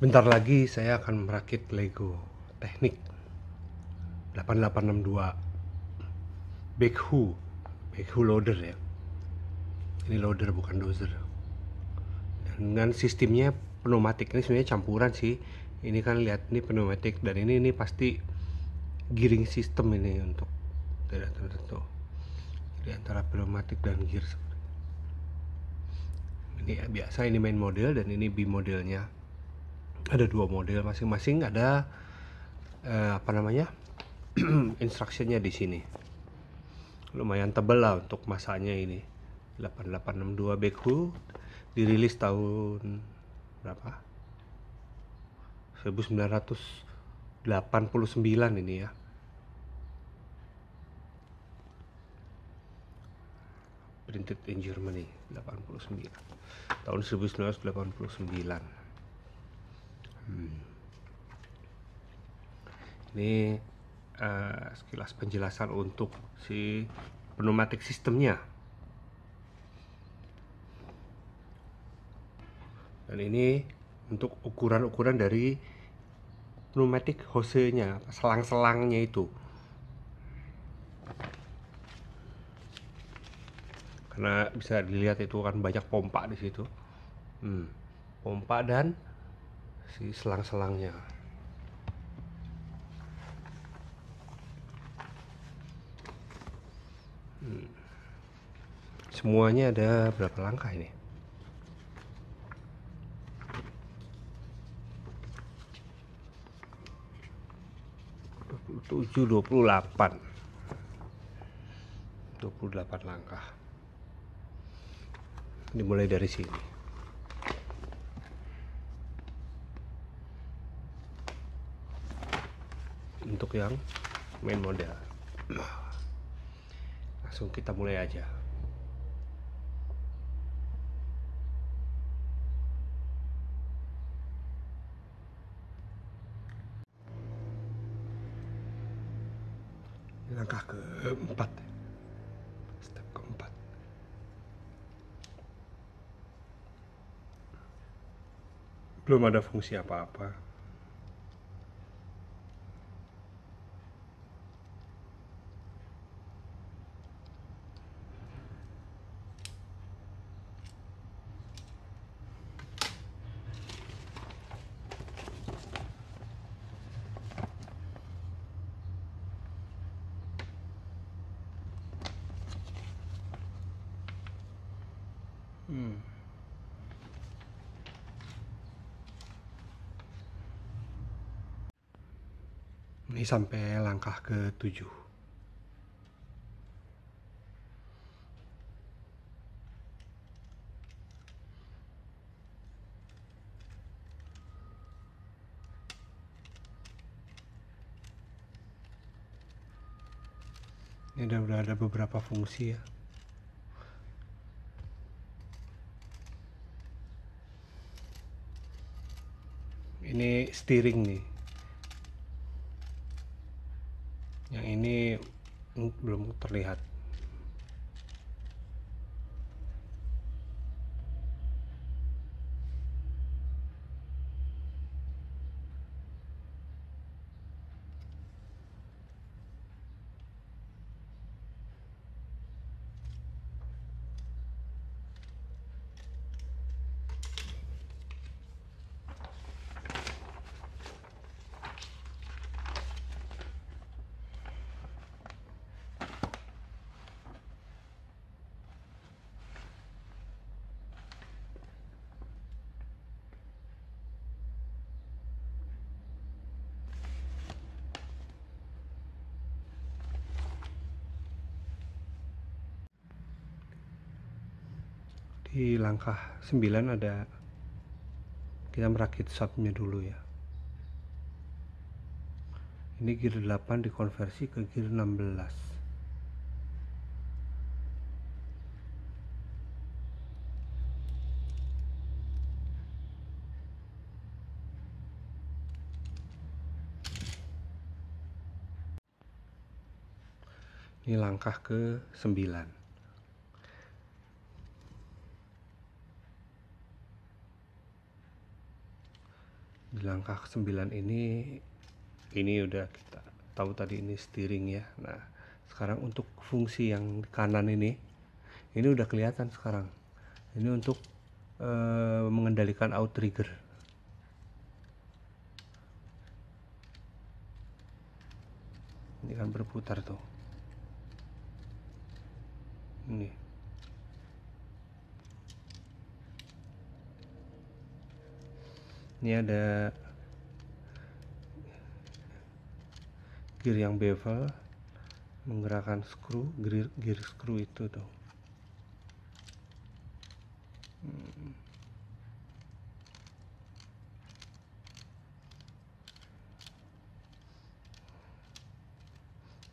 Bentar lagi saya akan merakit Lego Teknik 8862 Backhoe loader ya. Ini loader bukan dozer. Dan dengan sistemnya pneumatik, ini sebenarnya campuran sih. Ini kan lihat ini pneumatik dan ini pasti gearing system ini untuk tidak tertentu di antara pneumatik dan gear. Ini ya, biasa ini main model dan ini B modelnya. Ada dua model masing-masing, ada instructionnya di sini. Lumayan tebal lah untuk masanya ini. 8862 Backhoe dirilis tahun berapa? 1989 ini ya. Printed in Germany 89. Tahun 1989. Ini sekilas penjelasan untuk si pneumatik sistemnya. Dan ini untuk ukuran-ukuran dari pneumatik hose-nya, selang-selangnya itu. Karena bisa dilihat itu kan banyak pompa di situ. Pompa dan si selang-selangnya. Semuanya ada berapa langkah ini? 28 langkah. Dimulai dari sini. Untuk yang main model. Langsung kita mulai aja. Langkah keempat, step keempat. Belum ada fungsi apa-apa. Ini sampai langkah ke-7. Ini udah ada beberapa fungsi ya. Ini steering nih. Yang ini belum terlihat. Di langkah 9 ada kita merakit subnya dulu ya. Ini gear 8 dikonversi ke gear 16. Ini langkah ke-9. langkah ke-9 ini udah kita tahu tadi ini steering ya. Nah, sekarang untuk fungsi yang kanan ini udah kelihatan sekarang. Ini untuk mengendalikan outrigger. Ini kan berputar tuh. Ini ada gear yang bevel, menggerakkan gear screw itu tuh.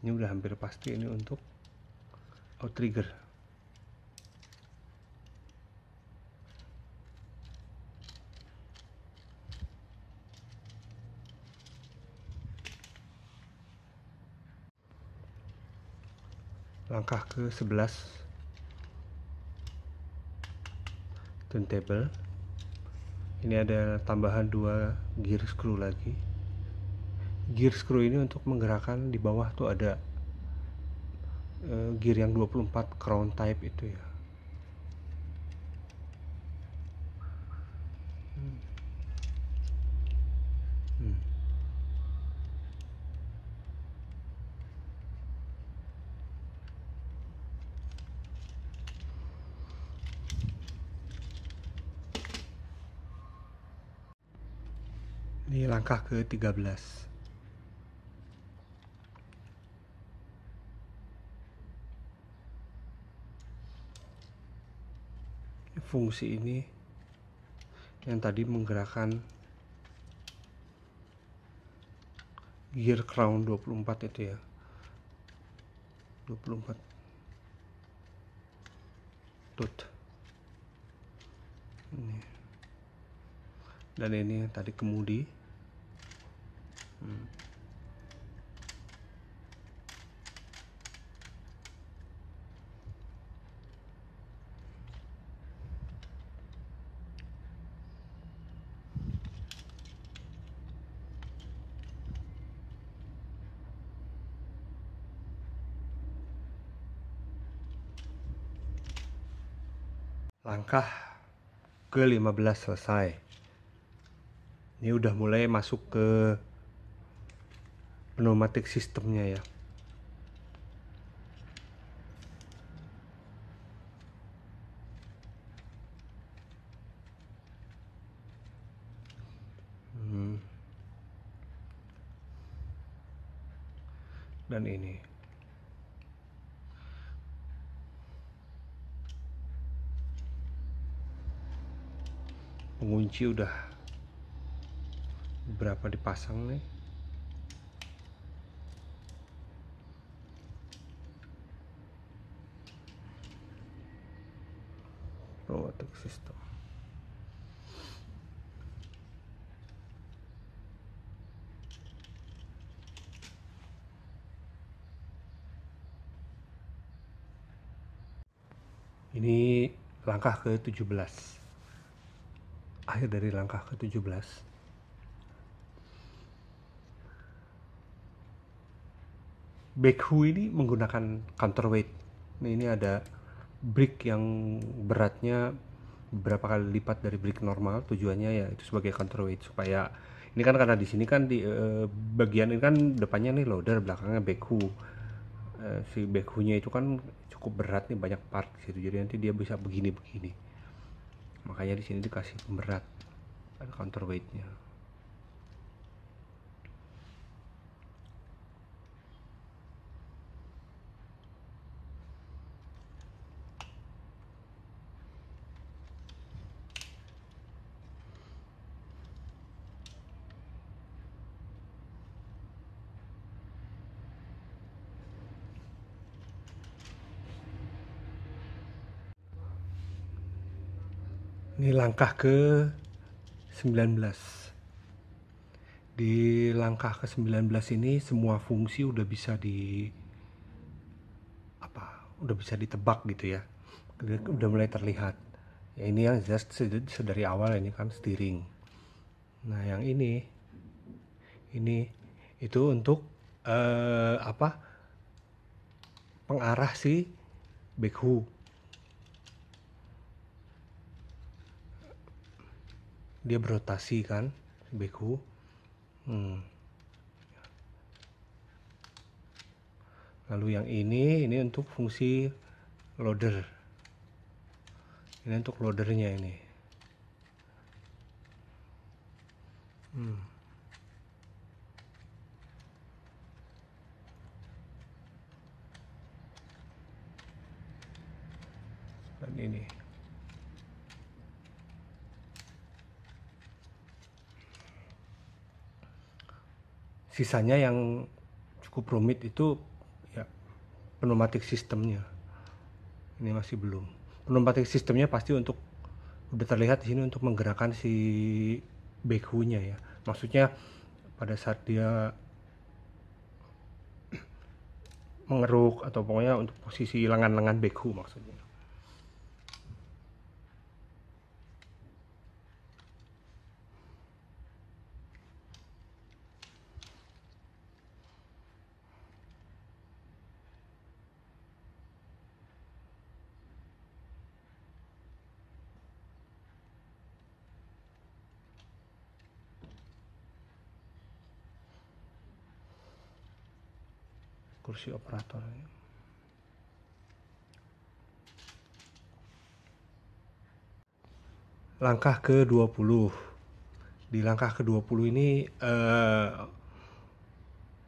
Ini udah hampir pasti ini untuk outrigger. Langkah ke-11 turntable. Ini ada tambahan 2 gear screw lagi. Gear screw ini untuk menggerakkan di bawah tuh ada gear yang 24 crown type itu ya. Ini langkah ke-13. Fungsi ini yang tadi menggerakkan gear crown 24 itu ya. 24 tooth. Ini. Dan ini yang tadi kemudi. Langkah ke-15 selesai. Ini udah mulai masuk ke pneumatic sistemnya ya. Dan ini pengunci udah berapa dipasang nih. Pneumatic system. Ini langkah ke-17. Akhir dari langkah ke-17. Backhoe ini menggunakan counterweight. Nah, ini ada brick yang beratnya beberapa kali lipat dari brick normal. Tujuannya ya itu sebagai counterweight supaya ini kan karena di sini kan di bagian ini kan depannya nih loader, belakangnya backhoe. Si backhoe-nya itu kan cukup berat nih, banyak part gitu, jadi nanti dia bisa begini-begini, makanya di sini dikasih pemberat, ada counterweight-nya. Ini langkah ke-19. Di langkah ke-19 ini semua fungsi udah bisa udah bisa ditebak gitu ya. Udah mulai terlihat. Ya ini yang just dari awal ini kan steering. Nah yang ini itu untuk pengarah si backhoe. Dia berotasi kan backhoe. Lalu yang ini untuk fungsi loader. Ini untuk loadernya ini. Dan ini. Sisanya yang cukup rumit itu ya pneumatic sistemnya. Ini masih belum. Pneumatic sistemnya pasti untuk udah terlihat di sini untuk menggerakkan si backhoe-nya ya. Maksudnya pada saat dia mengeruk atau pokoknya untuk posisi lengan-lengan backhoe maksudnya. Kursi operator. Langkah ke-20. Di langkah ke-20 ini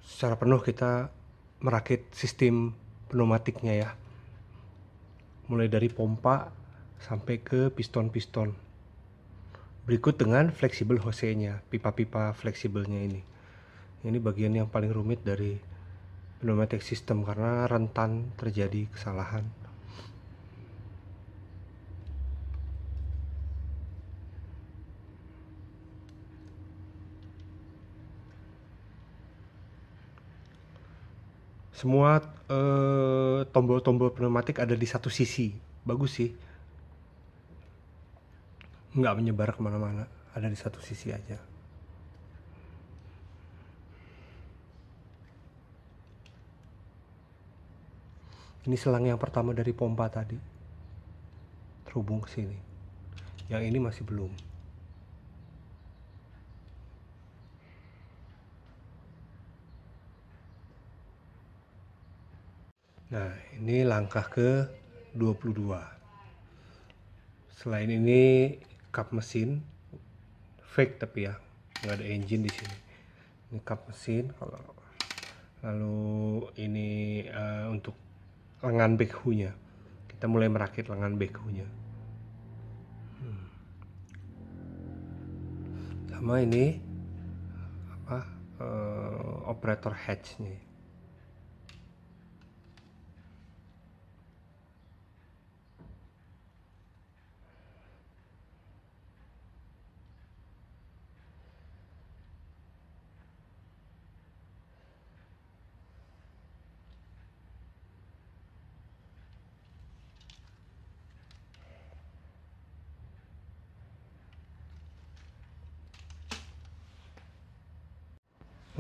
secara penuh kita merakit sistem pneumatiknya ya. Mulai dari pompa sampai ke piston-piston. Berikut dengan fleksibel hose-nya, pipa-pipa fleksibelnya ini. Ini bagian yang paling rumit dari pneumatic system karena rentan terjadi kesalahan. Semua tombol-tombol pneumatik ada di satu sisi. Bagus sih. Nggak menyebar kemana-mana. Ada di satu sisi aja. Ini selang yang pertama dari pompa tadi. Terhubung ke sini. Yang ini masih belum. Nah, ini langkah ke-22. Selain ini kap mesin fake tapi ya, nggak ada engine di sini. Ini kap mesin. Lalu ini untuk lengan backhoe-nya. Kita mulai merakit lengan backhoe-nya. Sama ini operator hatch nih.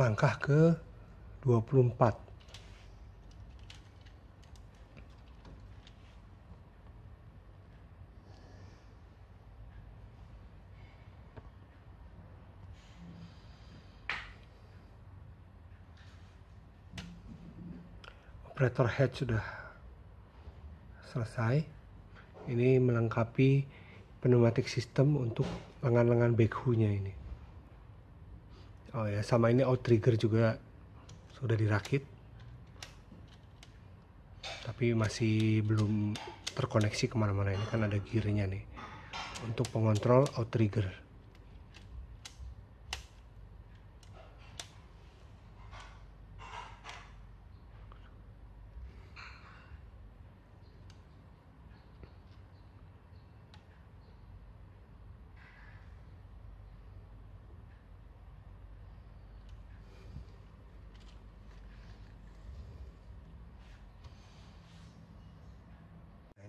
Langkah ke-24. Operator head sudah selesai. Ini melengkapi pneumatic system untuk lengan-lengan backhoe-nya ini. Oh ya, sama ini outrigger juga sudah dirakit. Tapi masih belum terkoneksi kemana-mana. Ini kan ada gearnya nih untuk pengontrol outrigger.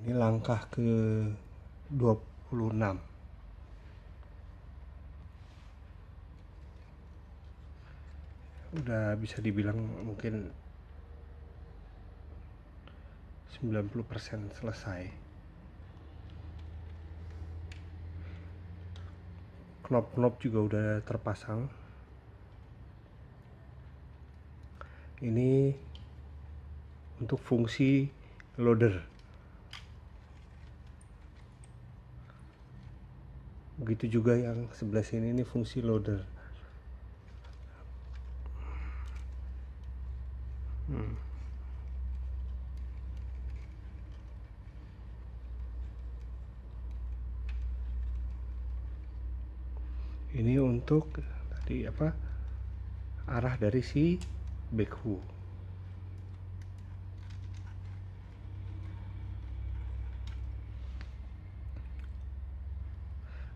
Ini langkah ke-26. udah bisa dibilang mungkin 90% selesai. Knop-knop juga udah terpasang. Ini untuk fungsi loader. Begitu juga yang sebelah sini, ini fungsi loader. Ini untuk tadi arah dari si backhoe.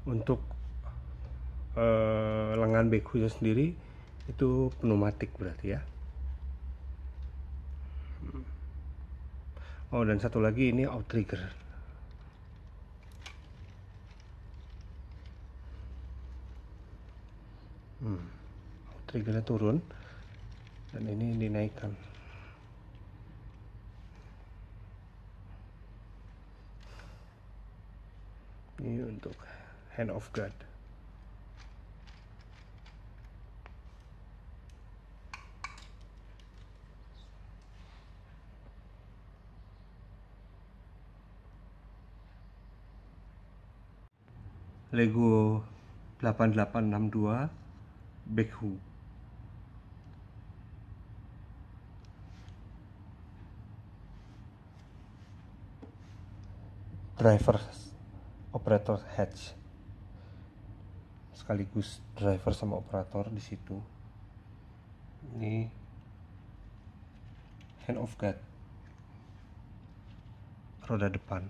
Untuk lengan backhoe sendiri itu pneumatik berarti ya. Oh, dan satu lagi ini outrigger. Outriggernya turun dan ini dinaikkan. Ini untuk hand of God. Lego 8862 backhoe. Driver operator hatch, sekaligus driver sama operator di situ. Ini hand of God, roda depan.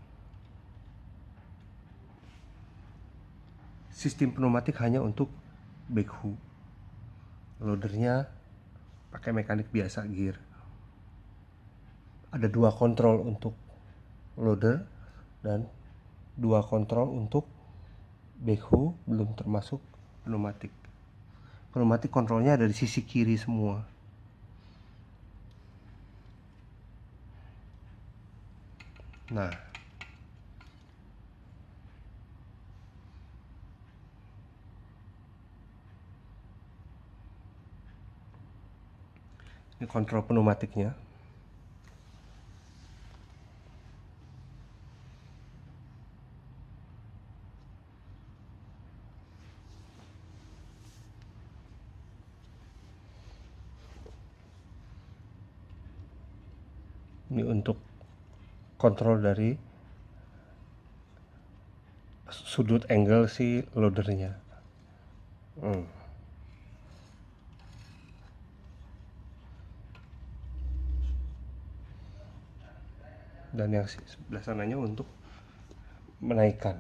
Sistem pneumatik hanya untuk backhoe. Loadernya pakai mekanik biasa, gear. Ada 2 kontrol untuk loader dan 2 kontrol untuk backhoe, belum termasuk pneumatik. Pneumatik kontrolnya ada di sisi kiri semua. Nah, ini kontrol pneumatiknya. Ini untuk kontrol dari sudut angle si loadernya. Dan yang sebelah sananya untuk menaikkan.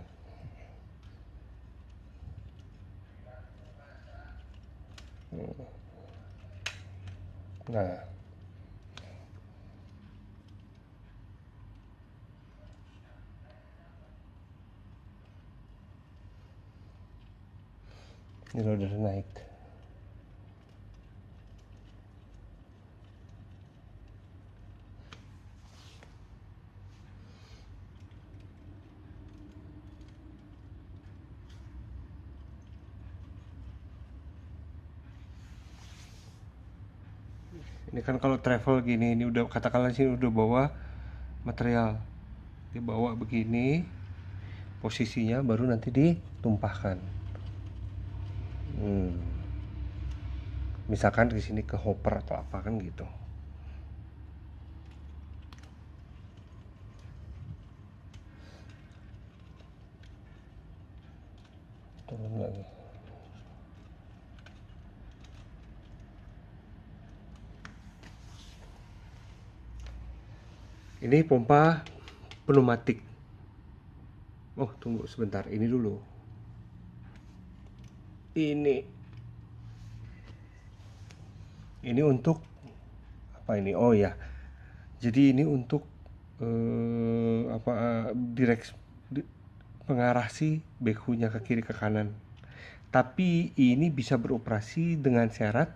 Nah, ini loader naik. Ini kan kalau travel gini, ini udah katakanlah sini udah bawa material, dibawa begini posisinya, baru nanti ditumpahkan. Misalkan di sini ke hopper atau apa kan gitu. Turun lagi. Ini pompa pneumatik. Oh, tunggu sebentar, ini dulu. Ini untuk apa ini? Oh ya. Jadi ini untuk pengarah si backhoe-nya ke kiri ke kanan. Tapi ini bisa beroperasi dengan syarat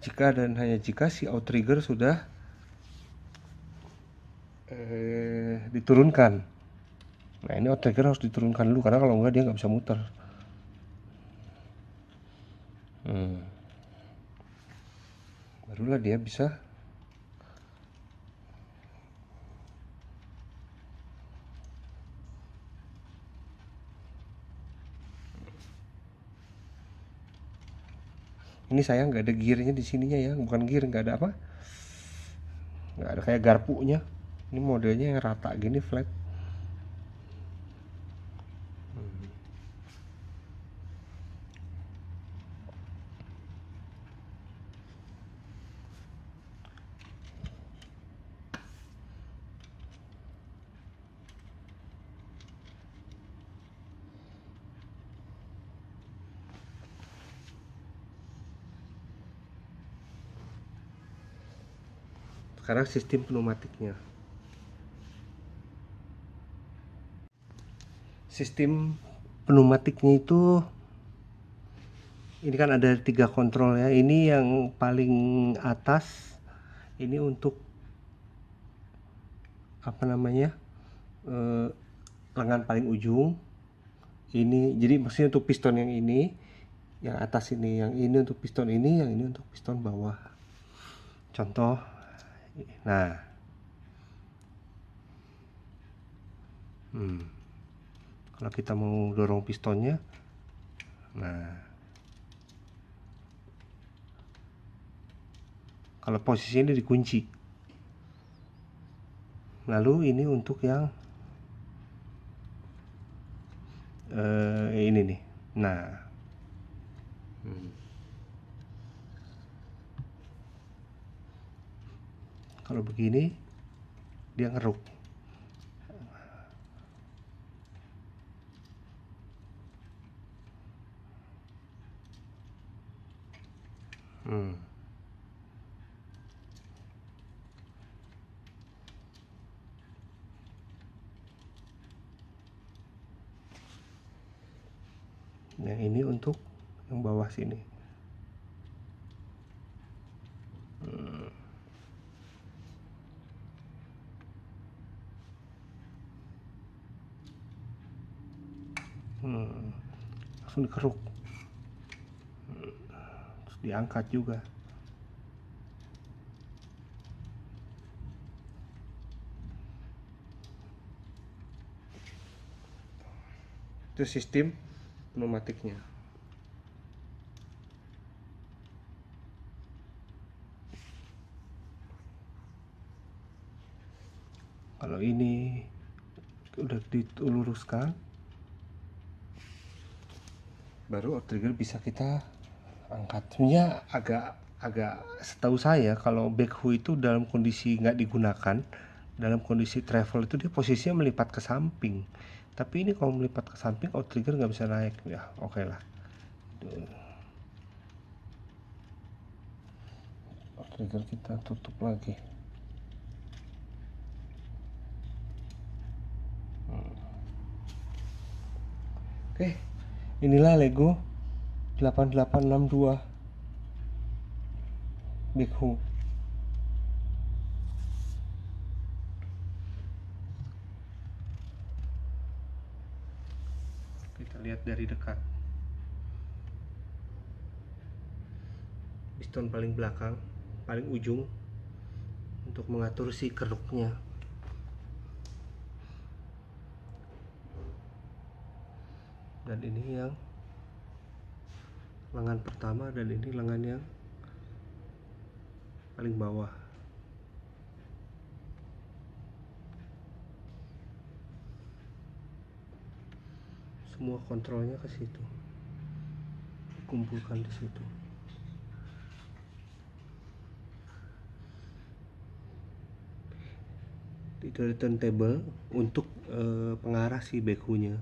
jika dan hanya jika si outrigger sudah diturunkan. Nah ini outrigger harus diturunkan dulu karena kalau enggak dia nggak bisa muter. Barulah dia bisa ini sayang nggak ada gearnya di sininya ya, bukan gear, nggak ada apa, nggak ada kayak garpunya. Ini modelnya yang rata gini, flat. Sekarang sistem pneumatiknya. Sistem pneumatiknya itu ini kan ada 3 kontrol ya. Ini yang paling atas ini untuk apa namanya, lengan paling ujung. Ini jadi maksudnya untuk piston yang ini, yang atas ini, yang ini untuk piston ini, yang ini untuk piston bawah. Contoh, nah, kalau kita mau dorong pistonnya, nah, kalau posisinya dikunci. Lalu ini untuk yang ini nih. Nah, kalau begini dia ngeruk. Yang ini untuk yang bawah sini. Langsung dikeruk, terus diangkat juga. Itu sistem pneumatiknya. Kalau ini udah diluruskan, baru outrigger bisa kita angkat. Sebenarnya agak setahu saya kalau backhoe itu dalam kondisi nggak digunakan, dalam kondisi travel itu dia posisinya melipat ke samping. Tapi ini kalau melipat ke samping, outrigger nggak bisa naik ya. Oke lah, outrigger kita tutup lagi. Oke, inilah Lego 8862 backhoe. Kita lihat dari dekat. Piston paling belakang, paling ujung untuk mengatur si keruknya. Dan ini yang lengan pertama, dan ini lengan yang paling bawah. Semua kontrolnya ke situ, kumpulkan di situ. Itu ada turntable untuk pengarah si backhoe-nya.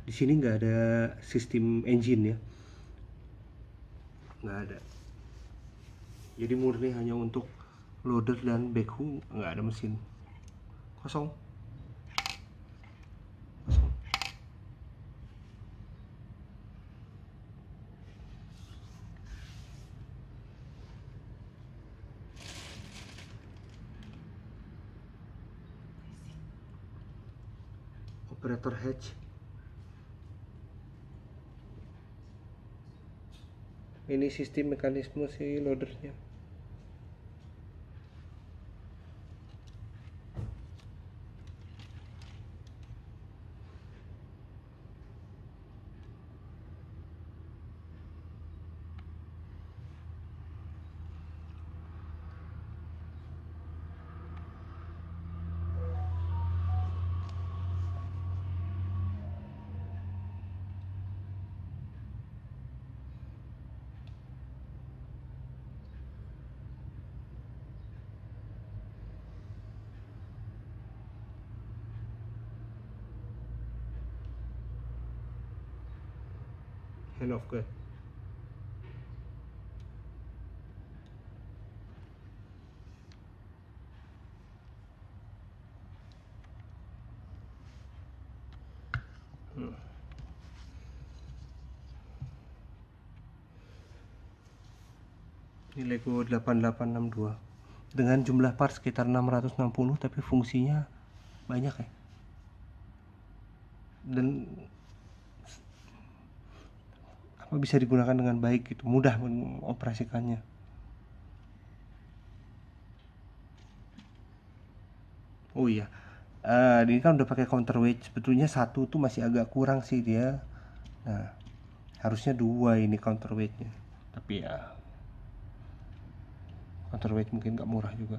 Di sini nggak ada sistem engine ya, nggak ada. Jadi murni hanya untuk loader dan backhoe nggak ada mesin, kosong. Operator hatch. Ini sistem mekanisme si loadernya. Hand of God. Ini Lego 8862 dengan jumlah part sekitar 660, tapi fungsinya banyak ya, dan apa bisa digunakan dengan baik gitu, mudah mengoperasikannya. Oh iya, ini kan udah pakai counterweight, sebetulnya satu tuh masih agak kurang sih dia. Nah, harusnya dua ini counterweightnya, tapi ya counterweight mungkin gak murah juga.